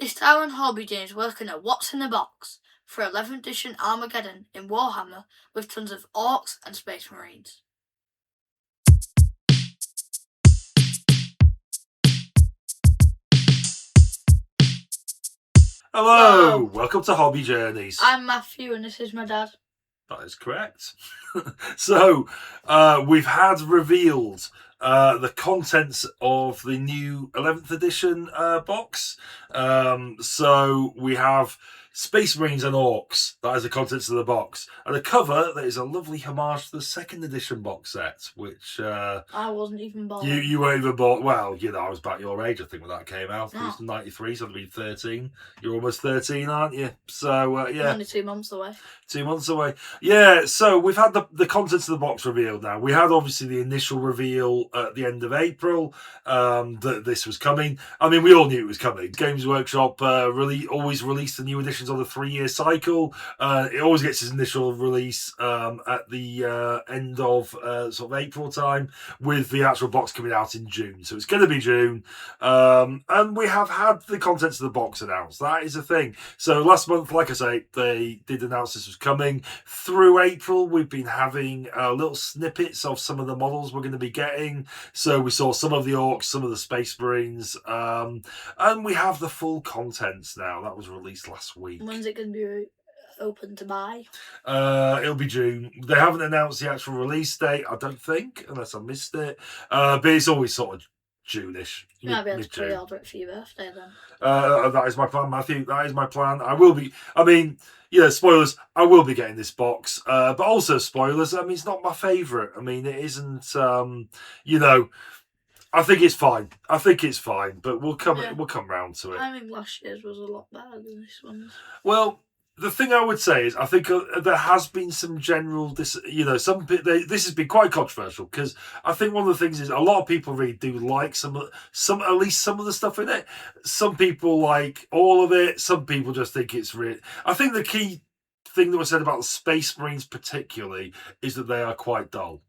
This Darren Hobby is working at What's in the Box for 11th edition Armageddon in Warhammer with tons of Orks and Space Marines. Hello, welcome to Hobby Journeys. I'm Matthew and this is my dad. That is correct. So, we've had revealed the contents of the new 11th edition box. So we have Space Marines and Orks. That is the contents of the box. And a cover that is a lovely homage to the 2nd edition box set, which... I wasn't even born. You weren't even born. Well, you know, I was about your age, I think, when that came out. No. It was 93, so I'd be 13. You're almost 13, aren't you? So, yeah. I'm only 2 months away. 2 months away. Yeah, so we've had the contents of the box revealed now. We had, obviously, the initial reveal at the end of April that this was coming. I mean, we all knew it was coming. Games Workshop always release the new editions on a 3-year cycle. It always gets its initial release at the end of sort of April time, with the actual box coming out in June. So it's going to be June. And we have had the contents of the box announced. That is a thing. So last month, like I say, they did announce this was coming. Through April, we've been having little snippets of some of the models we're going to be getting. So we saw some of the Orks, some of the Space Marines, and we have the full contents now. That was released last week. When's it going to be open to buy? It'll be June. They haven't announced the actual release date, I don't think, unless I missed it. But it's always sort of June-ish. You might be able to pre-order it for your birthday then. That is my plan, Matthew. That is my plan. I will be. I mean, yeah, spoilers. I will be getting this box, but also spoilers. I mean, it's not my favourite. I mean, it isn't. You know, I think it's fine. But we'll come round to it. I think last year's was a lot better than this one. Well, the thing I would say is, I think there has been some general, this has been quite controversial, because I think one of the things is a lot of people really do like at least some of the stuff in it. Some people like all of it. Some people just think it's really. I think the key thing that was said about the Space Marines particularly is that they are quite dull.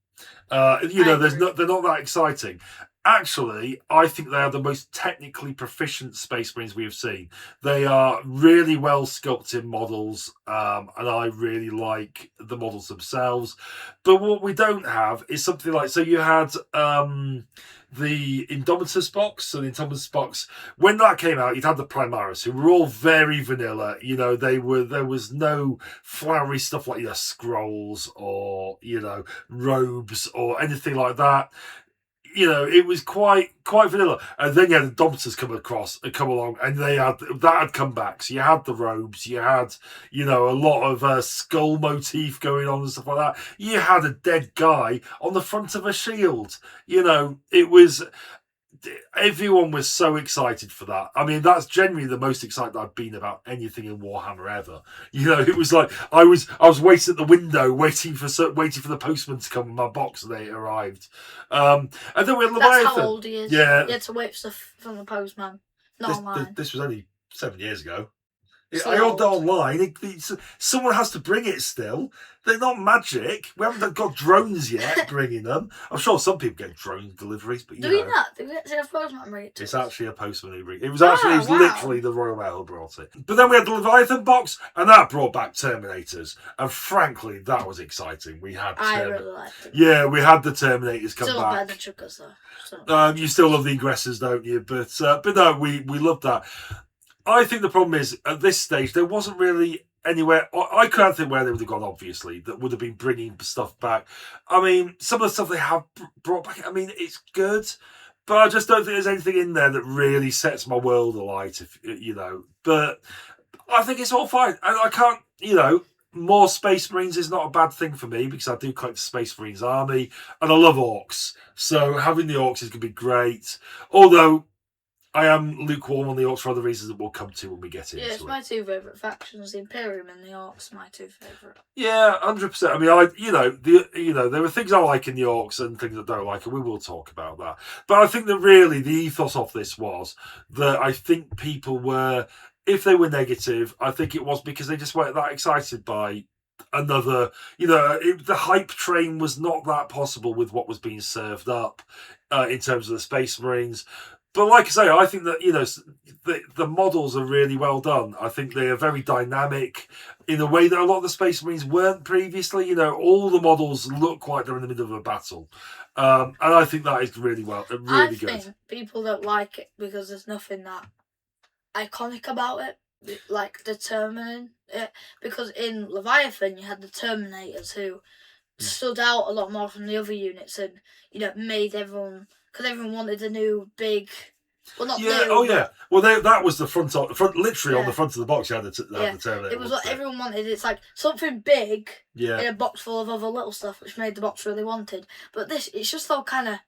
They're not that exciting. Actually, I think they are the most technically proficient Space Marines we have seen. They are really well sculpted models, and I really like the models themselves. But what we don't have is something like, so you had the Indomitus box. So the Indomitus box, when that came out, you'd had the Primaris, who were all very vanilla. You know, there was no flowery stuff like scrolls or robes or anything like that. You know, it was quite vanilla. And then you had the Indomitus come along, and that had come back. So you had the robes, you had, a lot of skull motif going on and stuff like that. You had a dead guy on the front of a shield. It was. Everyone was so excited for that. I mean, that's generally the most excited I've been about anything in Warhammer ever. It was like I was waiting at the window, waiting for the postman to come with my box, and they arrived. And then we had Leviathan. That's how old he is. Yeah, you had to wait for stuff from the postman. Not online. This was only 7 years ago. I ordered online. Someone has to bring it still. They're not magic. We haven't got drones yet bringing them. I'm sure some people get drone deliveries, but Do we not? Do we actually have postman bring it? It's actually a postman who brings it. It was literally the Royal Mail who brought it. But then we had the Leviathan box, and that brought back Terminators. And frankly, that was exciting. I really liked it. Yeah, we had the Terminators come still back. Better than Chuckers, though. You still love the Aggressors, don't you? But no, we loved that. I think the problem is, at this stage, there wasn't really anywhere. I can't think where they would have gone, obviously, that would have been bringing stuff back. I mean, some of the stuff they have brought back, I mean, it's good, but I just don't think there's anything in there that really sets my world alight, But I think it's all fine. And I can't, more Space Marines is not a bad thing for me, because I do collect the Space Marines army, and I love Orks. So having the Orks is going to be great. Although I am lukewarm on the Orks for other reasons that we'll come to when we get into it. Yeah, it's my two favourite factions. The Imperium and the Orks, my two favourite. Yeah, 100%. I mean, there are things I like in the Orks and things I don't like, and we will talk about that. But I think that really the ethos of this was that I think people were, if they were negative, I think it was because they just weren't that excited by another, the hype train was not that possible with what was being served up in terms of the Space Marines. But like I say, I think that the models are really well done. I think they are very dynamic in a way that a lot of the Space Marines weren't previously. All the models look like they're in the middle of a battle, and I think that is really I good. think people don't like it because there's nothing that iconic about it, like determining it. Because in Leviathan, you had the Terminators who stood out a lot more from the other units, and made everyone, because everyone wanted a new big. Well, not Yeah. new. Oh, yeah. Well, that was the front, literally on Yeah. the front of the box. You had the Terminator. It was what everyone wanted. It's like something big Yeah. in a box full of other little stuff, which made the box really wanted. But it's just all kind of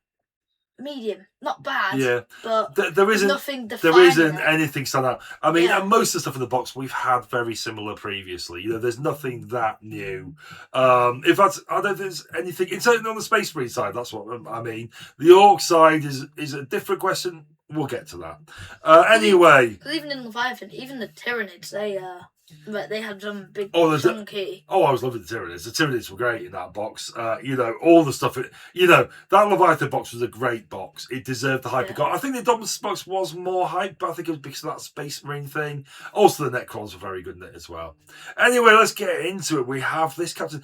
medium, not bad. Yeah. But there isn't nothing defining there isn't it. anything stand out. I mean, Yeah. and most of the stuff in the box we've had very similar previously. There's nothing that new. If that's, I don't think there's anything. It's on the Space Marine side. That's what I mean. The Ork side is a different question. We'll get to that. Anyway, because even in Leviathan, even the Tyranids, they had some big chunky. Oh, I was loving the Tyranids. The Tyranids were great in that box. All the stuff. That Leviathan box was a great box. It deserved the hype it got. I think the Dominus box was more hype, but I think it was because of that Space Marine thing. Also, the Necrons were very good in it as well. Anyway, let's get into it. We have this captain.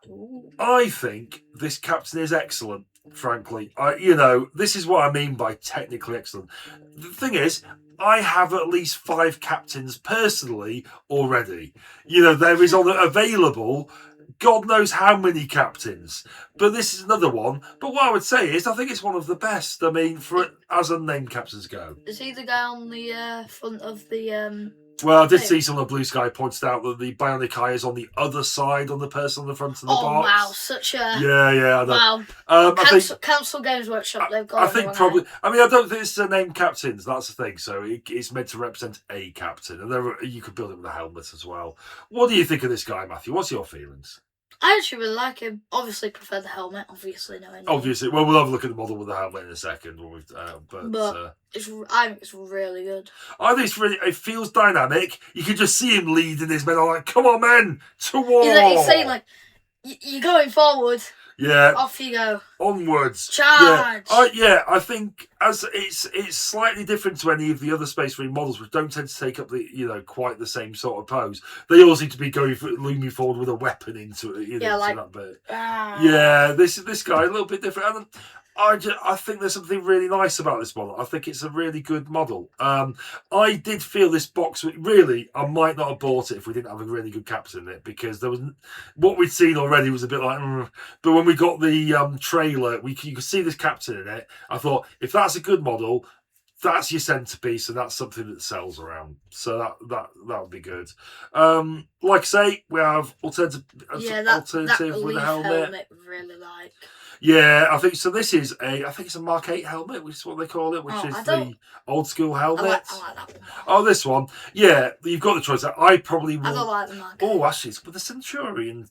Ooh. I think this captain is excellent. Frankly, this is what I mean by technically excellent. The thing is, I have at least 5 captains personally already. There is available God knows how many captains, but this is another one. But what I would say is, I think it's one of the best. I mean, as unnamed captains go. Is he the guy on the front of the? Well, I did see some of the Blue Sky pointed out that the bionic eye is on the other side on the person on the front of the box. Oh wow, such a yeah. Wow. I Council Games Workshop. They've got. I think probably. I mean, I don't think it's named captains. That's the thing. So it's meant to represent a captain, and you could build it with a helmet as well. What do you think of this guy, Matthew? What's your feelings? I actually really like him. Obviously, prefer the helmet. Obviously, Obviously, well, we'll have a look at the model with the helmet in a second. When I think it's really good. I think it feels dynamic. You can just see him leading his men. I'm like, come on, men, to war. He's saying like, you're going forward. Yeah. Off you go. Onwards. Charge. I think as it's slightly different to any of the other Space Marine models, which don't tend to take up the quite the same sort of pose. They all seem to be looming forward with a weapon into it. Like that bit. Yeah, this guy a little bit different. And I think there's something really nice about this model. I think it's a really good model. I did feel this box, really, I might not have bought it if we didn't have a really good captain in it, because there was what we'd seen already was a bit like, but when we got the trailer, you could see this captain in it. I thought, if that's a good model, that's your centerpiece, and that's something that sells around. So that would be good. Like I say, we have alternative with the helmet. Really like. Yeah, I think so. This is it's a Mark 8 helmet, which is what they call it, which is the old school helmet. I like that one. Oh, this one. Yeah, you've got the choice. I probably will. I don't like the Mark 8. Oh, actually, it's with the Centurion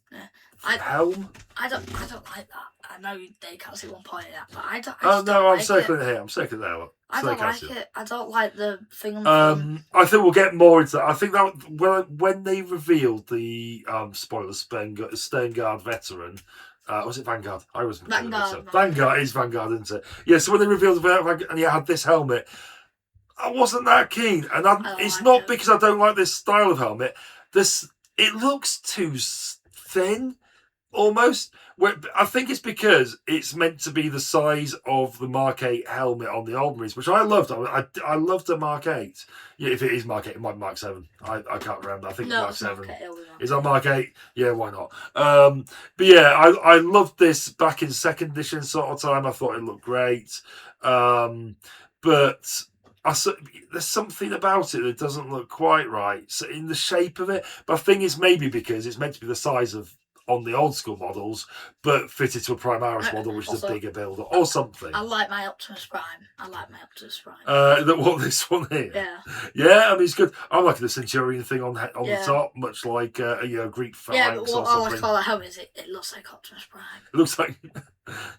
helm. I don't like that. I know they can't see one point in that, but I don't. I'm circling it here. I'm circling it there. I don't like it. I don't like the thing on the front. I think we'll get more into that. I think that when they revealed the spoilers, Vanguard Veteran. Was it Vanguard? I was Vanguard. Vanguard is Vanguard, isn't it? Yeah. So when they revealed Vanguard and you had this helmet, I wasn't that keen, and it's not because I don't like this style of helmet. It looks too thin, almost. I think it's because it's meant to be the size of the Mark 8 helmet on the old Marines, which I loved. I loved the Mark 8. Yeah, if it is Mark 8, it might be Mark 7. I can't remember. I think it's Mark 7. Is that Mark 8? Yeah, why not? But yeah, I loved this back in 2nd edition sort of time. I thought it looked great. But there's something about it that doesn't look quite right. So in the shape of it. But I think it's maybe because it's meant to be the size of on the old school models, but fitted to a Primaris model, which is a bigger build or something. I like my Optimus Prime. This one here. Yeah. Yeah, I mean it's good. I like the Centurion thing on the top, much like Greek phalanx. Yeah, but what I like about that helmet is it looks like Optimus Prime. It looks like.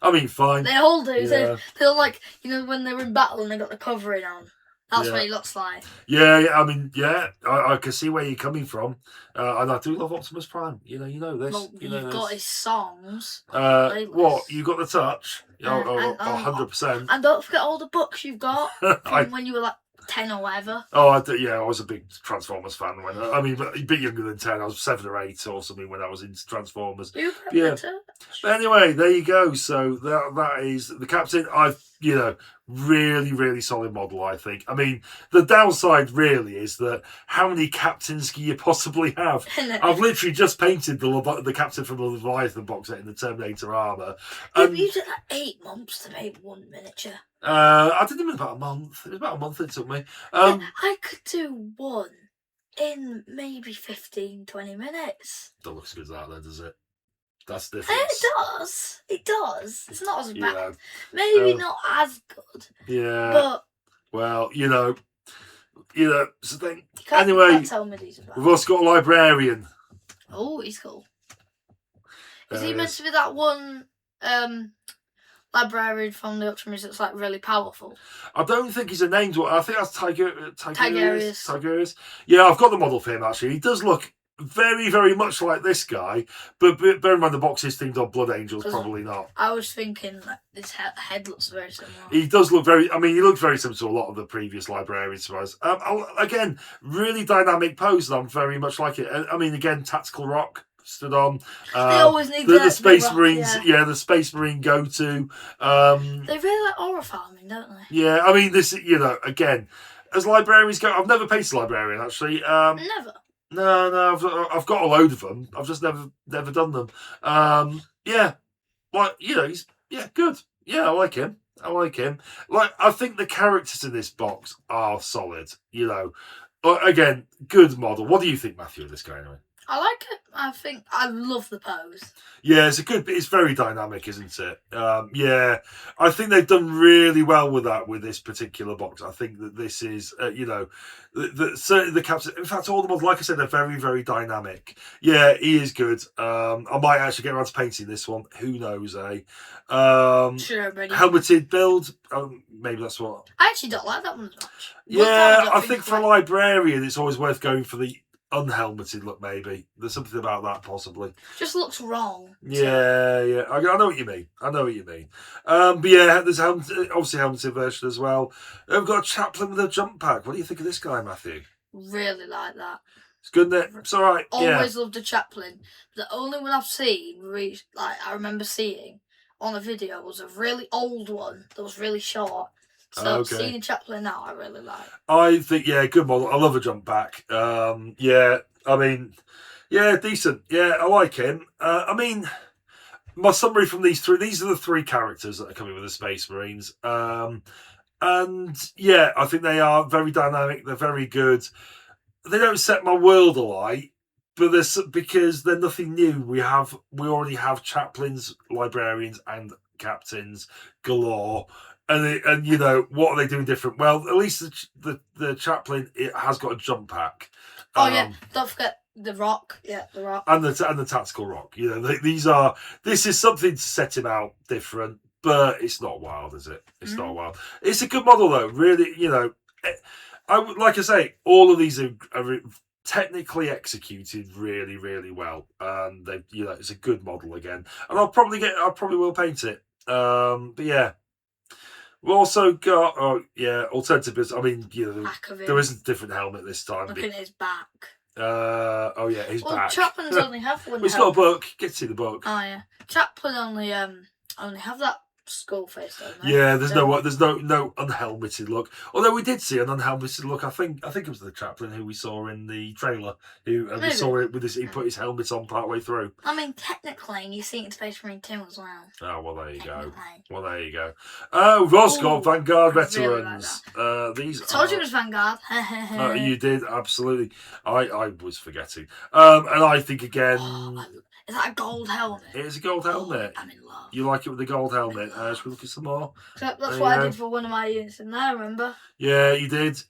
I mean, fine. They all do. Yeah. They're like when they're in battle and they got the covering on. That's what he looks like. Yeah, I mean, yeah, I can see where you're coming from, and I do love Optimus Prime. You know this. Well, you know you've this. got his songs. What you got the touch? And 100%. And don't forget all the books you've got from when you were like 10 or whatever. Oh, I was a big Transformers fan when I mean, a bit younger than 10. I was 7 or 8 or something when I was into Transformers. Yeah. But anyway, there you go. So that is the Captain. Really, really solid model, I think. I mean, the downside really is that how many captains can you possibly have? I've literally just painted the captain from the Leviathan box set in the Terminator armour. You took like 8 months to make one miniature. I did them in about a month. It was about a month it took me. I could do one in maybe 15-20 minutes. Don't look as good as that, though, does it? That's the difference. It does. It's not as bad. Yeah. Maybe not as good. Yeah. But well, so then, you can't tell me these about. We've also got a Librarian. Oh, he's cool. Is he meant to be that one Librarian from the Ultramarines that's like really powerful? I don't think he's a named one. I think that's Tigerius. Tigerius. Yeah, I've got the model for him actually. He does look very, very much like this guy, but bear in mind the box is themed on Blood Angels, probably not. I was thinking that his head looks very similar. He does look he looks very similar to a lot of the previous Librarians for us. Again, really dynamic pose, and I'm very much like it. I mean, again, tactical rock stood on. They always need the Space Marines, the Space Marine go-to. They really like aura farming, don't they? Yeah, I mean, this, again, as Librarians go, I've never painted a Librarian, actually. Never. No, I've got a load of them. I've just never done them. He's good. Yeah, I like him. Like, I think the characters in this box are solid. Again, good model. What do you think, Matthew, of this guy anyway? I like it. I love the pose. Yeah, it's very dynamic, isn't it? I think they've done really well with that with this particular box. I think that this is, certainly the captain. In fact, all the models, like I said, they're very, very dynamic. Yeah, he is good. I might actually get around to painting this one. Who knows, eh? Helmeted build. Maybe that's what. I actually don't like that one as much. Yeah, I think for a Librarian, it's always worth going for the unhelmeted look. Maybe there's something about that possibly just looks wrong. Yeah, I know what you mean. But yeah, there's obviously helmeted version as well. We've got a Chaplain with a jump pack. What do you think of this guy, Matthew? Really like that. It's good, isn't it? It's all right. Always loved a Chaplain. The only one I've seen I remember seeing on a video was a really old one that was really short. So seeing a Chaplain now, I really like. I think, good model. I love a jump back. Decent. Yeah, I like him. My summary from these are the 3 characters that are coming with the Space Marines. I think they are very dynamic. They're very good. They don't set my world alight, but because they're nothing new. We already have Chaplains, Librarians, and Captains galore. And what are they doing different? Well, at least the Chaplain, it has got a jump pack. Don't forget the rock. Yeah, the rock. And the tactical rock. This is something to set him out different, but it's not wild, is it? It's not wild. It's a good model though. Really, like I say, all of these are technically executed really, really well, and it's a good model again. And I probably will paint it. But yeah. We've also got alternative bits. I mean, there isn't a different helmet this time. Look at his back. His back. Chaplains only have one. He's got a book. Get to see the book. Oh yeah, Chaplain only have that skull face, don't they? Yeah, there's no unhelmeted look. Although we did see an unhelmeted look. I think it was the Chaplain who we saw in the trailer. We saw it with this. He put his helmet on part way through. I mean, technically, you see it in Space Marine 2 as well. Oh well, there you go. We've also got Vanguard Veterans. Really these. I told you it was Vanguard. You did, absolutely. I was forgetting. And I think again. Is that a gold helmet? It is a gold helmet. I'm in love. You like it with the gold helmet? Should we look at some more? That's what I did for one of my units in there, remember? Yeah, you did.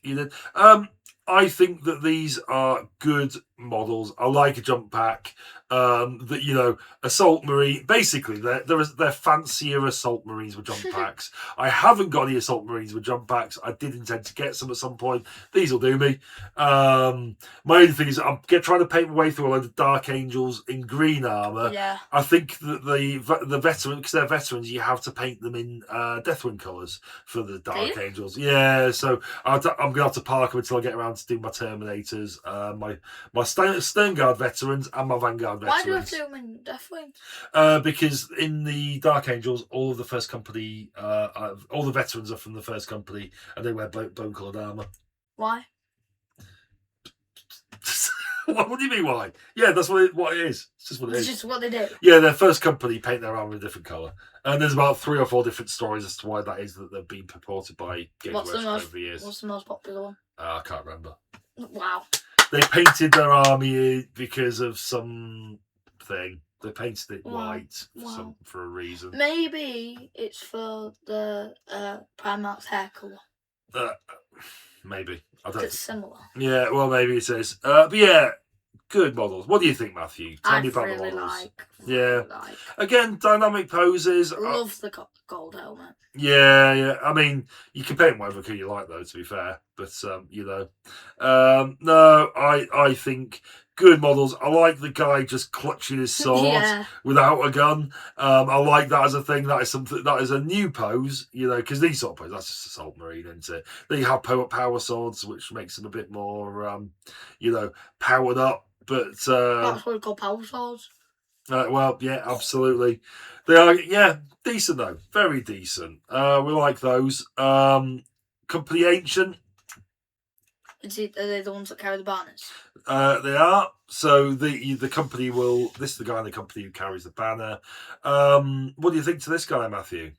I think that these are good models. I like a jump pack. That, you know, assault marine. Basically, they're fancier assault marines with jump packs. I haven't got any assault marines with jump packs. I did intend to get some at some point. These will do me. My only thing is I'm trying to paint my way through a load of Dark Angels in green armor. Yeah. I think that the veteran, because they're veterans, you have to paint them in Deathwing colours for the Dark Angels. Yeah, so I'm going to have to park them until I get around to do my Terminators, my Sternguard veterans, and my Vanguard veterans. Why do you have to do them in Deathwing? Because in the Dark Angels, all of the first company, all the veterans are from the first company, and they wear bone-coloured armour. Why? What do you mean, why? Yeah, that's what it is. It's just what it is. It's just what they do. Yeah, their first company paint their armour a different colour. And there's about 3 or 4 different stories as to why that is that they've been purported by Games Workshop over the years. What's the most popular one? I can't remember. Wow. They painted their army because of some thing. They painted it white for a reason. Maybe it's for the Primarch's hair colour. Maybe. I don't. It's similar. Yeah, well, maybe it is. But yeah, good models. What do you think, Matthew? Tell me about the models. Again, dynamic poses. Love the gold helmet. Yeah. I mean, you can paint whatever colour you like, though. To be fair, but you know, no, I think good models. I like the guy just clutching his sword without a gun. I like that as a thing. That is something. That is a new pose, you know, because these sort of poses, that's just assault marine, isn't it? They have power swords, which makes them a bit more, you know, powered up. But that's what we call power swords. Well, yeah, absolutely. They are, decent though, very decent. We like those. Company Ancient. Are they the ones that carry the banners? They are. So the company will. This is the guy in the company who carries the banner. What do you think to this guy, Matthew?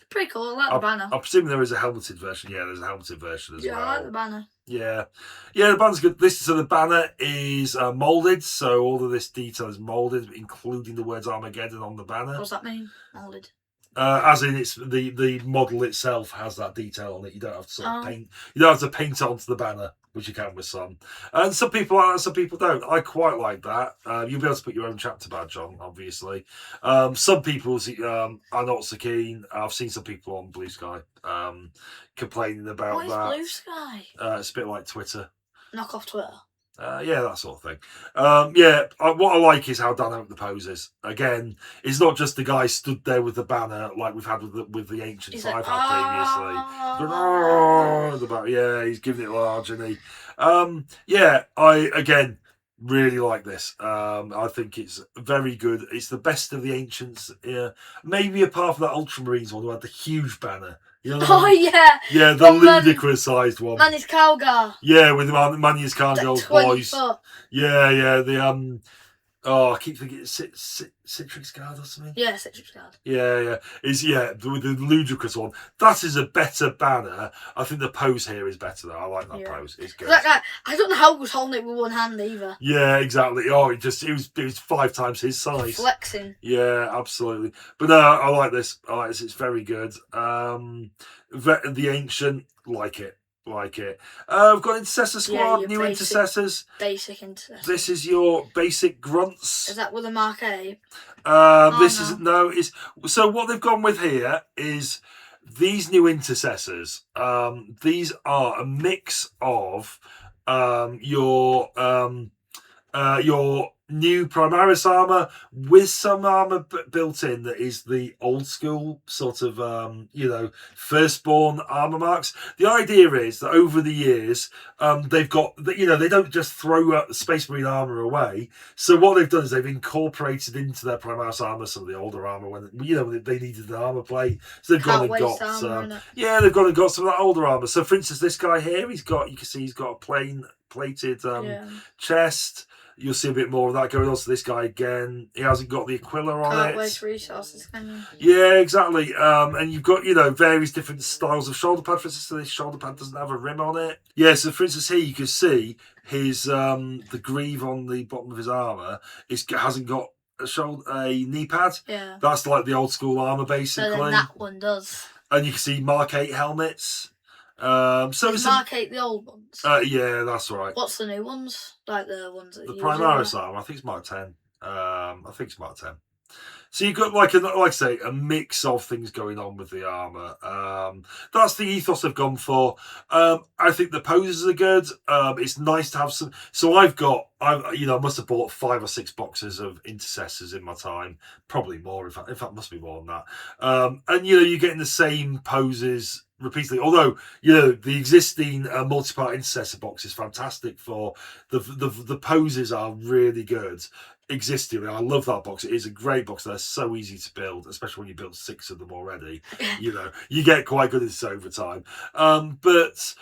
Pretty cool. I like the banner. I presume there is a helmeted version. Yeah, there's a helmeted version as well. Yeah, I like the banner. Yeah, the banner's good. So the banner is moulded. So all of this detail is moulded, including the words Armageddon on the banner. What does that mean? Moulded. As in, it's the model itself has that detail on it. You don't have to sort of paint. You don't have to paint it onto the banner, which you can with some. And some people like that, some people don't. I quite like that. You'll be able to put your own chapter badge on, obviously. Some people are not so keen. I've seen some people on Blue Sky complaining about that. What is Blue Sky? It's a bit like Twitter. Knock off Twitter. Yeah, that sort of thing. What I like is how dynamic the pose is. Again, it's not just the guy stood there with the banner like we've had with the ancients I've had previously. He's giving it large, and I again really like this. I think it's very good. It's the best of the ancients. Maybe apart from that Ultramarines one who had the huge banner. You know yeah, the ludicrous sized one. Manius Calgar. Yeah, with the Manius Calgar boys. Foot. Yeah, the I keep thinking it's Citrix Guard or something. Yeah, Citrix Guard. Yeah. With the ludicrous one. That is a better banner. I think the pose here is better though. I like that pose. It's good. That guy, I don't know how he was holding it with one hand either. Yeah, exactly. Oh, it was 5 times his size. Flexing. Yeah, absolutely. But no, I like this. It's very good. The Ancient, like it. We've got Intercessor Squad, new Intercessors. Basic Intercessors. This is your basic grunts. Is that with a Mark A? So what they've gone with here is these new Intercessors. These are a mix of your new Primaris armor with some armor built in that is the old school sort of firstborn armor marks. The idea is that over the years they've got they don't just throw Space Marine armor away. So what they've done is they've incorporated into their Primaris armor some of the older armor when they needed an armor plate. So they've gone and got they've gone and got some of that older armor. So for instance, this guy here, he's got a plated chest. You'll see a bit more of that going on. So this guy again, he hasn't got the Aquila on it. Can't waste resources, can you? Yeah, exactly. And you've got various different styles of shoulder pad. For instance, so this shoulder pad doesn't have a rim on it. Yeah. So for instance, here you can see his the greave on the bottom of his armor hasn't got a knee pad. Yeah. That's like the old school armor basically. So then that one does. And you can see Mark 8 helmets. So Is it's Mark 8 the old ones? yeah, that's right. What's the new ones? Like the ones that The you Primaris arm, I think it's Mark 10. I think it's Mark 10. So you've got like I say, a mix of things going on with the armor. That's the ethos they've gone for. I think the poses are good. It's nice to have some. So I must have bought 5 or 6 boxes of intercessors in my time, probably more. In fact, must be more than that. And you're getting the same poses repeatedly. Although the existing multi-part intercessor box is fantastic for the poses are really good. Existing, I love that box. It is a great box. They're so easy to build, especially when you built 6 of them already. You get quite good at this over time. But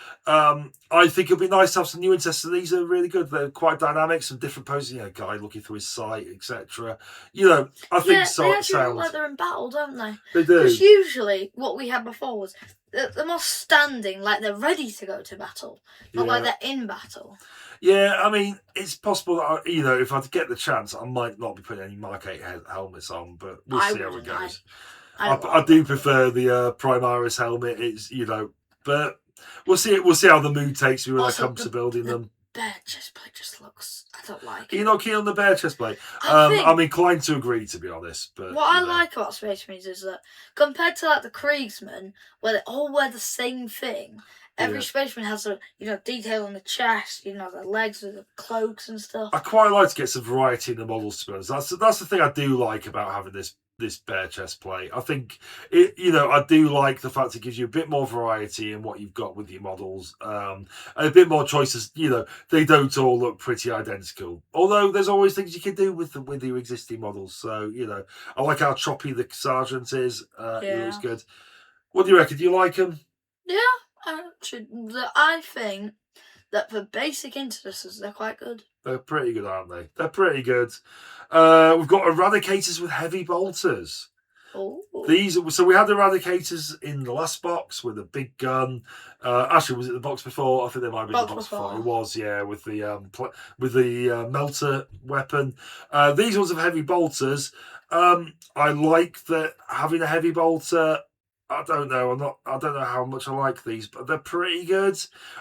I think it'd be nice to have some new intercessors. These are really good. They're quite dynamic, some different poses. Guy looking through his sight, etc. I think so. They actually look like they're in battle, don't they? They do. Because usually what we had before was they're more standing, like they're ready to go to battle, not like they're in battle. Yeah, I mean, it's possible that if I get the chance, I might not be putting any Mark 8 helmets on, but we'll see how it goes. I do prefer the Primaris helmet. It's but we'll see. We'll see how the mood takes me when I come to building them. Bear chestplate just looks. I don't like it. You're not keen on the bear chestplate. I'm inclined to agree, to be honest. But what I like about Space Marines is that compared to like the Kriegsmen, where they all wear the same thing. Every Space Marine has a detail on the chest, their legs with the cloaks and stuff. I quite like to get some variety in the models, to be honest. That's the thing I do like about having this bear chest plate. I think I do like the fact it gives you a bit more variety in what you've got with your models, and a bit more choices. They don't all look pretty identical. Although there's always things you can do with your existing models. So I like how choppy the sergeant is. He looks good. What do you reckon? Do you like him? Yeah. I think that for basic intercessors, they're quite good. They're pretty good, aren't they? They're pretty good. We've got Eradicators with heavy bolters. Oh. So we had Eradicators in the last box with a big gun. Actually, was it the box before? I think they might have been the box before. It was, yeah, with the melter weapon. These ones have heavy bolters. I like that having a heavy bolter. I don't know. I don't know how much I like these, but they're pretty good.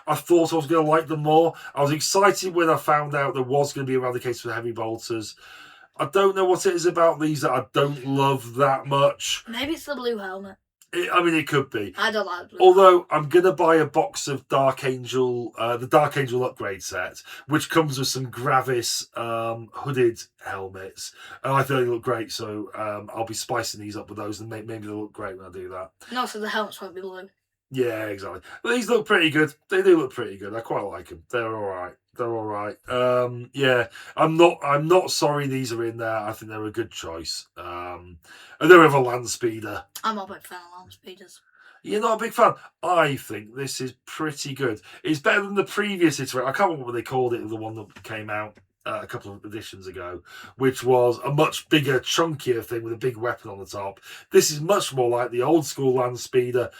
I thought I was going to like them more. I was excited when I found out there was going to be Eradicators with heavy bolters. I don't know what it is about these that I don't love that much. Maybe it's the blue helmet. It could be. I don't like blue. Although I'm going to buy a box of Dark Angel, the Dark Angel upgrade set, which comes with some Gravis hooded helmets. And I think they look great, so I'll be spicing these up with those, and maybe they'll look great when I do that. No, so the helmets won't be blue. Yeah, exactly. But these look pretty good. They do look pretty good. I quite like them. They're all right. They're all right. Yeah, I'm not sorry these are in there. I think they're a good choice. And they're of a land speeder. I'm not a big fan of land speeders. You're not a big fan. I think this is pretty good. It's better than the previous iteration. I can't remember what they called it. The one that came out a couple of editions ago, which was a much bigger, chunkier thing with a big weapon on the top. This is much more like the old school land speeder,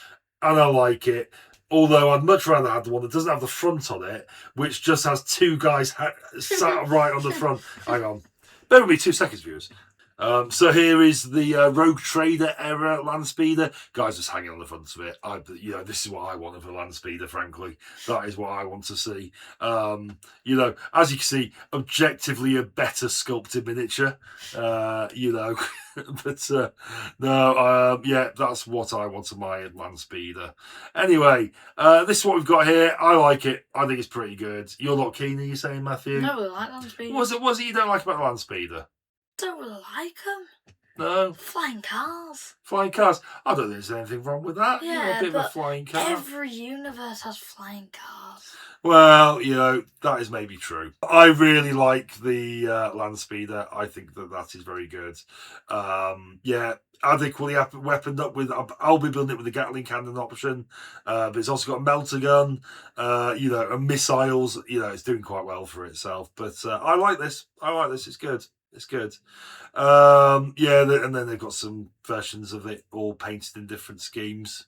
and I like it. Although I'd much rather have the one that doesn't have the front on it, which just has 2 guys sat right on the front. Hang on. Bear with me 2 seconds, viewers. So here is the Rogue Trader era land speeder. Guys just hanging on the front of it. This is what I want of a land speeder, frankly. That is what I want to see. As you can see, objectively a better sculpted miniature. But that's what I want of my land speeder. Anyway, this is what we've got here. I like it. I think it's pretty good. You're not keen, are you saying, Matthew? No, we like land speeder. Was it you don't like about the land speeder? Don't really like them. No. Flying cars. Flying cars. I don't think there's anything wrong with that. Yeah, a bit of a flying car. Every universe has flying cars. Well, that is maybe true. I really like the land speeder. I think that is very good. Adequately weaponed up with. I'll be building it with the Gatling cannon option, but it's also got a melter gun, and missiles. It's doing quite well for itself. But I like this. It's good. It's good. And then they've got some versions of it all painted in different schemes.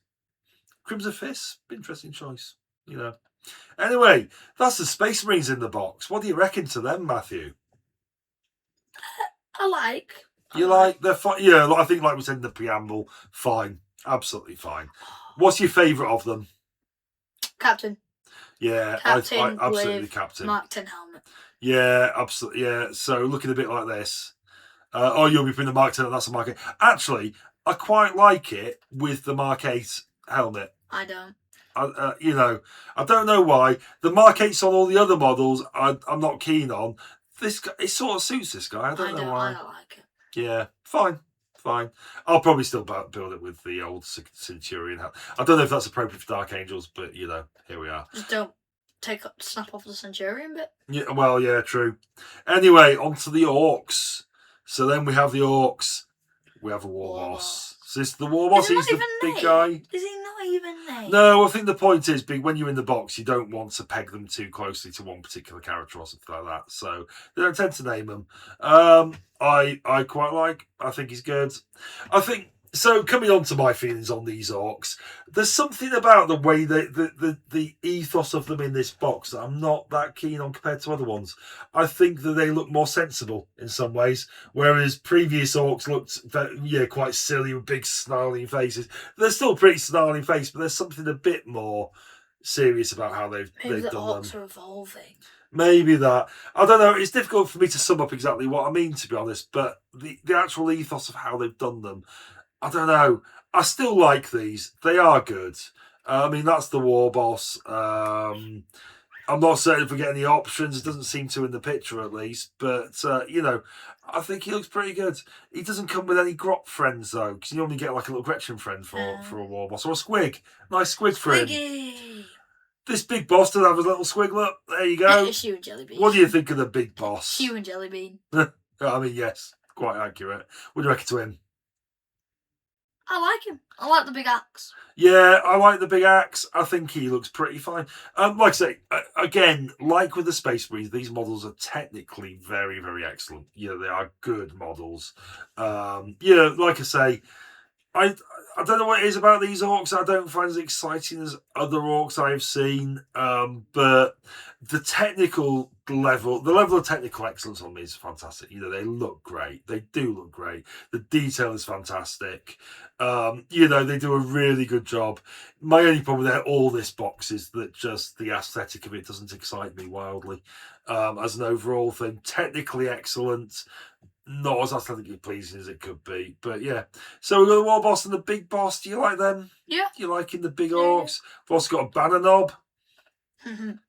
Crimson Fist, interesting choice. Anyway, that's the Space Marines in the box. What do you reckon to them, Matthew? I like. They're fine. Yeah, I think like we said in the preamble, fine, absolutely fine. What's your favourite of them? Captain. Yeah, Captain I absolutely with Captain. Mark 10 helmet. Yeah, absolutely. Yeah, so looking a bit like this. You'll be putting the Mark 10 and that's a Mark 8. Actually, I quite like it with the Mark 8 helmet. I don't. I don't know why. The Mark 8s on all the other models, I'm not keen on. This guy, it sort of suits this guy. I don't know why. I don't like it. Yeah, fine. I'll probably still build it with the old Centurion. I don't know if that's appropriate for Dark Angels, but here we are. Just don't snap off the Centurion bit. Yeah, well, yeah, true. Anyway, on to the Orks. So then we have the Orks. We have a Warboss. So this is the Warboss. He's the big guy. Is he not even named? No, I think the point is, when you're in the box, you don't want to peg them too closely to one particular character or something like that. So they don't tend to name them. I quite like. I think he's good. I think. So coming on to my feelings on these Orks, there's something about the way the ethos of them in this box that I'm not that keen on compared to other ones. I think that they look more sensible in some ways, whereas previous Orks looked quite silly with big snarling faces. They're still pretty snarling face, but there's something a bit more serious about how they've done them. Orks are evolving. Maybe that. I don't know. It's difficult for me to sum up exactly what I mean, to be honest, but the actual ethos of how they've done them, I don't know. I still like these. They are good. I mean, that's the Warboss. I'm not certain if we get any options. It doesn't seem to in the picture, at least. But, I think he looks pretty good. He doesn't come with any grot friends, though, because you normally get like a little Gretchen friend for a Warboss. Or a Squig. Nice Squig for him. This big boss does have a little squiglet. There you go. It's Hugh and Jellybean. What do you think of the big boss? Hugh and Jellybean. I mean, yes. Quite accurate. What do you reckon to him? I like him. I like the big axe. Yeah, I like the big axe. I think he looks pretty fine. Like I say, again, like with the Space Marines, these models are technically very, very excellent. Yeah, they are good models. Like I say, I don't know what it is about these Orks I don't find as exciting as other Orks I've seen. But the level of technical excellence on these is fantastic. They look great. They do look great. The detail is fantastic. They do a really good job. My only problem with all this box is that just the aesthetic of it doesn't excite me wildly. As an overall thing, technically excellent. Not as aesthetically pleasing as it could be, but yeah. So we've got the Warboss and the Big Boss. Do you like them? Yeah. You liking the big Orks? We've also got a Bannernob.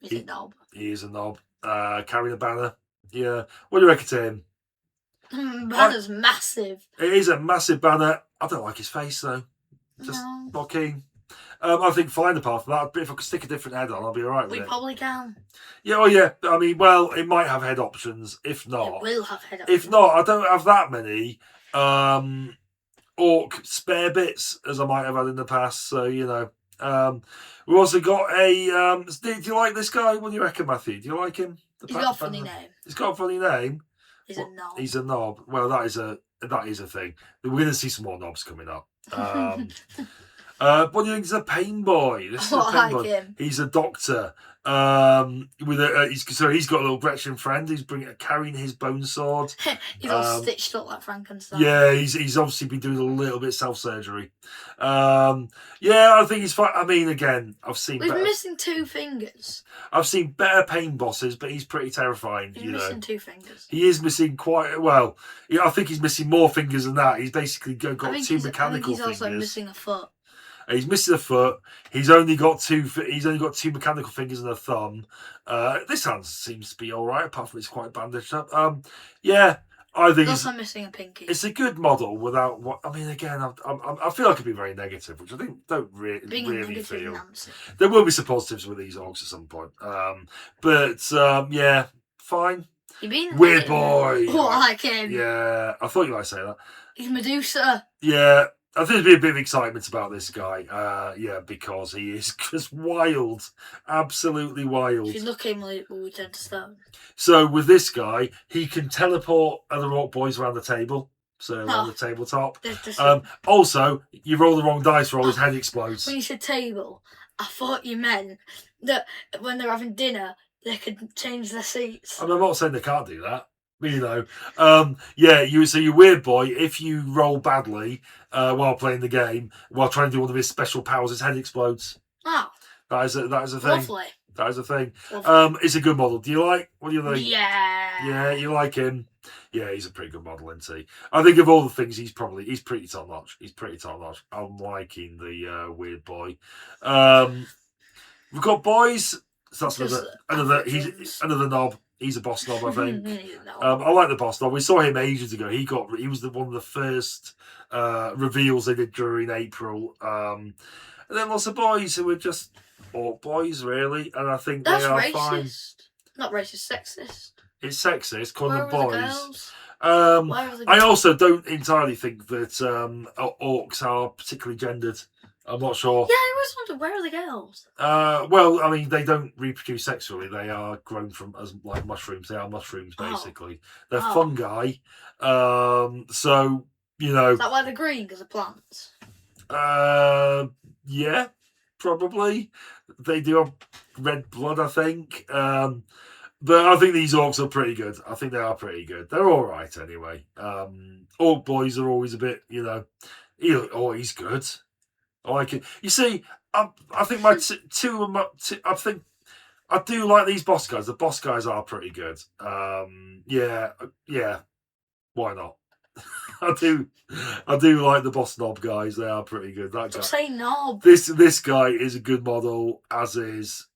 He's a knob. He is a knob. Carrying a banner. Yeah. What do you reckon to him? Banner's massive. It is a massive banner. I don't like his face though. Just not keen. I think fine apart from that. But if I could stick a different head on, I'll be alright with it. We probably can. Yeah, yeah. I mean, well, it might have head options. If not, it will have head options. If not, I don't have that many Ork spare bits as I might have had in the past. So we've also got a. Do you like this guy? What do you reckon, Matthew? Do you like him? He's got a funny name. He's got a funny name. He's a knob. He's a knob. Well, that is a thing. We're going to see some more knobs coming up. What do you think is a Painboy? This is a Painboy. Like him. He's a doctor. He's got a little Gretchen friend who's carrying his bone sword. He's all stitched up like Frankenstein. Yeah, he's obviously been doing a little bit of self-surgery. I think he's fine. I mean, again, He's missing 2 fingers. I've seen better pain bosses, but he's pretty terrifying. He's missing 2 fingers. He is missing quite well. Yeah, I think he's missing more fingers than that. He's basically got 2 mechanical fingers. I think he's also missing a foot. He's missing a foot. He's only got 2 mechanical fingers and a thumb. This hand seems to be all right, apart from it's quite bandaged up. I think he's also missing a pinky. It's a good model without what I mean. Again, I feel like I'd be very negative, which I think don't really feel. Nancy. There will be some positives with these Orks at some point. Fine. You mean Weird boy? Oh, I like him. Yeah, I thought you might say that. He's Medusa. Yeah. I think there'd be a bit of excitement about this guy, because he is just wild, absolutely wild. If you look at him, we turn to stone. So with this guy, he can teleport other Ork boys around the table, around the tabletop. Also, you roll the wrong dice, roll his head explodes. When you said table, I thought you meant that when they're having dinner, they could change their seats. I'm not saying they can't do that. Your weird boy, if you roll badly while playing the game, while trying to do one of his special powers, his head explodes. Oh. That is a thing. Lovely. That is a thing. Lovely. It's a good model. Do you like? What do you think? Yeah. Yeah, you like him. Yeah, he's a pretty good model, isn't he? I think of all the things, he's pretty top notch. He's pretty top notch. I'm liking the weird boy. We've got Boyz. So that's another knob. He's a boss knob, I think. I like the boss knob. We saw him ages ago. He was one of the first reveals they did during April. And then lots of boys who were just Ork boys, really. And I think that's they are racist. fine. Not racist, sexist. It's sexist, calling them boys. The I also don't entirely think that orcs are particularly gendered. I'm not sure. Yeah, I was wondering, where are the girls? Well, I mean, they don't reproduce sexually. They are grown from as like mushrooms. They are mushrooms, basically. They're fungi. So, you know. Is that why they're green? Because of plants? Yeah, probably. They do have red blood, I think. But I think these orcs are pretty good. I think they are pretty good. They're all right anyway. Ork boys are always a bit, you know, he's good. I like it. You see, I think I think I do like these boss guys. The boss guys are pretty good. Yeah. Why not? I do like the boss knob guys. They are pretty good. That guy. Say knob. This guy is a good model, as is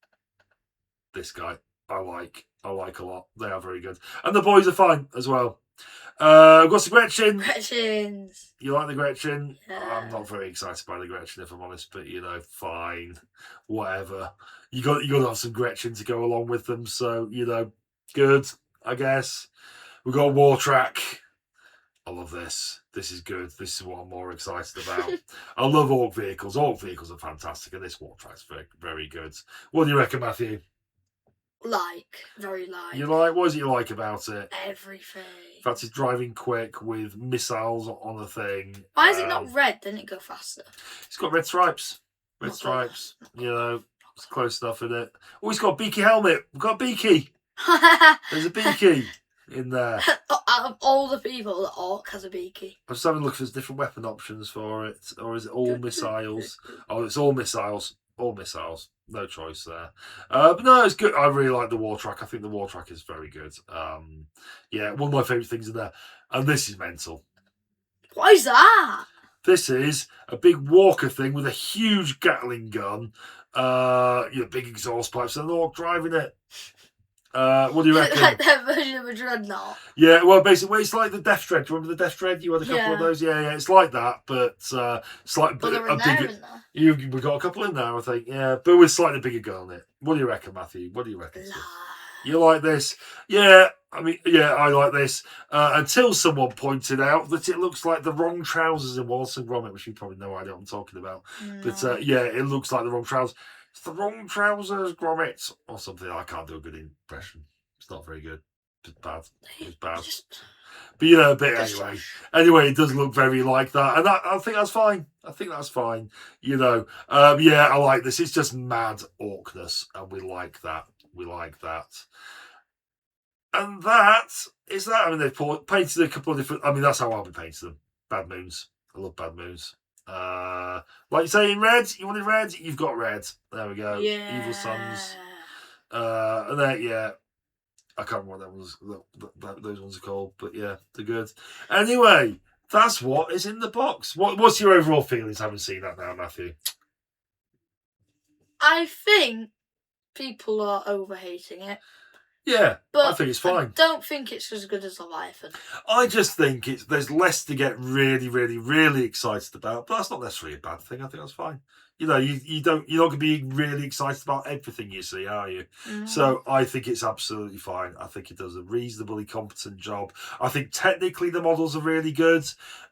this guy. I like a lot. They are very good. And the boys are fine as well. We've got some Gretchen. Gretchens. You like the Gretchen? Yeah. I'm not very excited by the Gretchen, if I'm honest, but you know, fine. Whatever. You got to have some Gretchen to go along with them, so you know, good, I guess. We've got Wartrakk. I love this. This is good. This is what I'm more excited about. I love Ork vehicles. Ork vehicles are fantastic, and this Wartrack's very, very good. What do you reckon, Matthew? Very like. You like? What is it you like about it? Everything. In fact, it's driving quick with missiles on the thing. Why is it not red? Didn't it go faster? It's got red stripes. Red stripes. You know, it's close enough in it. Oh, it's got a beaky helmet. We've got a beaky. There's a beaky in there. Out of all the people, the Ork has a beaky. I'm just having a look if there's different weapon options for it, or is it all missiles? Oh, it's all missiles. All missiles. No choice there. But no, it's good. I really like the Wartrakk. I think the Wartrakk is very good. Yeah, one of my favourite things in there. And this is mental. What is that? This is a big walker thing with a huge Gatling gun. Big exhaust pipes and an Ork driving it. What do you reckon? Like that version of a dreadnought. Yeah, well, basically, it's like the Death Dread. Do you remember the Death Dread? You had a couple of those. Yeah, it's like that, but it's like But they're in a bigger. We got a couple in there, I think. Yeah, but with slightly bigger gun on it. What do you reckon, Matthew? What do you reckon? You like this? Yeah, I mean, yeah, I like this. Until someone pointed out that it looks like the wrong trousers in Wallace and Gromit, which you probably no idea what I'm talking about. No. But yeah, it looks like the wrong trousers. It's the wrong trousers, Gromit, or something. I can't do a good impression. It's not very good. It's bad. It's bad. But you know, anyway. Anyway, it does look very like that, and I think that's fine. I think that's fine. You know, yeah, I like this. It's just mad Orkness, and we like that. We like that. And that is that. I mean, they've painted a couple of different. I mean, that's how I'll be painting them. Bad Moons. I love Bad Moons. Like you say, in red. You wanted red. You've got red. There we go. Yeah. Evil Sons. And then yeah. I can't remember what those ones are called, but yeah, they're good. Anyway, that's what is in the box. What's your overall feelings having seen that now, Matthew? I think people are overhating it. Yeah, but I think it's fine. I don't think it's as good as Leviathan. I just think there's less to get really, really, really excited about, but that's not necessarily a bad thing. I think that's fine. You know, you're not going to be really excited about everything you see, are you? Mm. So I think it's absolutely fine. I think it does a reasonably competent job. I think technically the models are really good,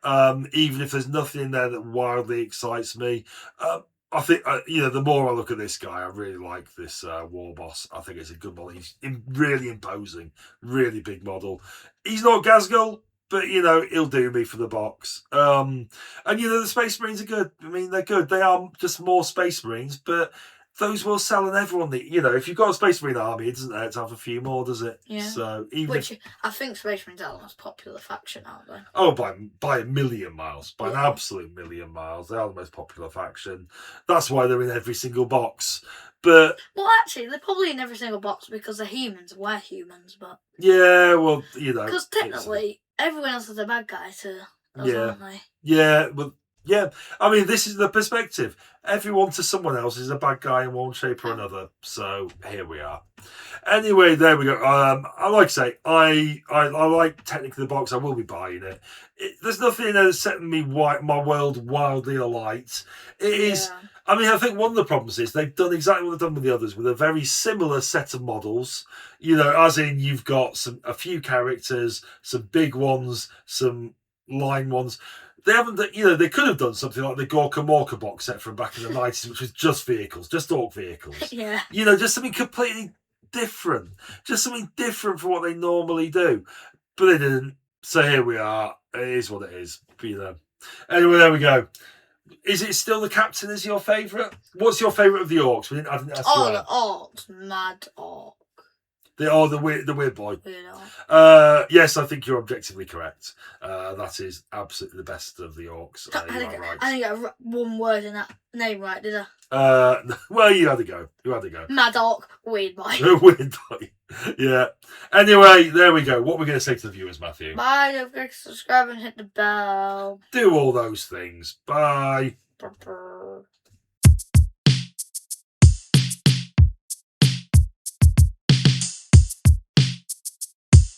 even if there's nothing in there that wildly excites me. I think, the more I look at this guy, I really like this Warboss. I think it's a good model. He's really imposing, really big model. He's not Gazgul, but, he'll do me for the box. And, the Space Marines are good. I mean, they're good. They are just more Space Marines, but those will sell, and everyone, if you've got a Space Marine army, it doesn't hurt to have a few more, does it? Yeah. So even Which I think Space Marines are the most popular faction, aren't they? Oh, by a million miles, by an absolute million miles, they are the most popular faction. That's why they're in every single box. But well, actually, they're probably in every single box because they're humans. We're humans, but yeah, well, because technically everyone else is a bad guy to us, aren't they? Yeah, well, yeah. I mean, this is the perspective. Everyone to someone else is a bad guy in one shape or another. So here we are. Anyway, there we go. I like to say, I like technically the box. I will be buying it. There's nothing in there that's setting my world wildly alight. It is. Yeah. I mean, I think one of the problems is they've done exactly what they've done with the others, with a very similar set of models. As in you've got a few characters, some big ones, some line ones. They haven't, they could have done something like the Gorka Morka box set from back in the 90s, which was just vehicles, just Ork vehicles. Yeah. Just something completely different. Just something different from what they normally do. But they didn't. So here we are. It is what it is. Anyway, there we go. Is it still the Captain is your favourite? What's your favourite of the Orks? I didn't ask you. The Orks. Mad Ork. The weird boy. Weird Ork. Yes, I think you're objectively correct. That is absolutely the best of the Orks. I didn't get one word in that name right, did I? Well, you had to go. Mad Ork, weird boy. Weird boy. Yeah. Anyway, there we go. What we're going to say to the viewers, Matthew? Bye. Don't forget to subscribe and hit the bell. Do all those things. Bye. Brr.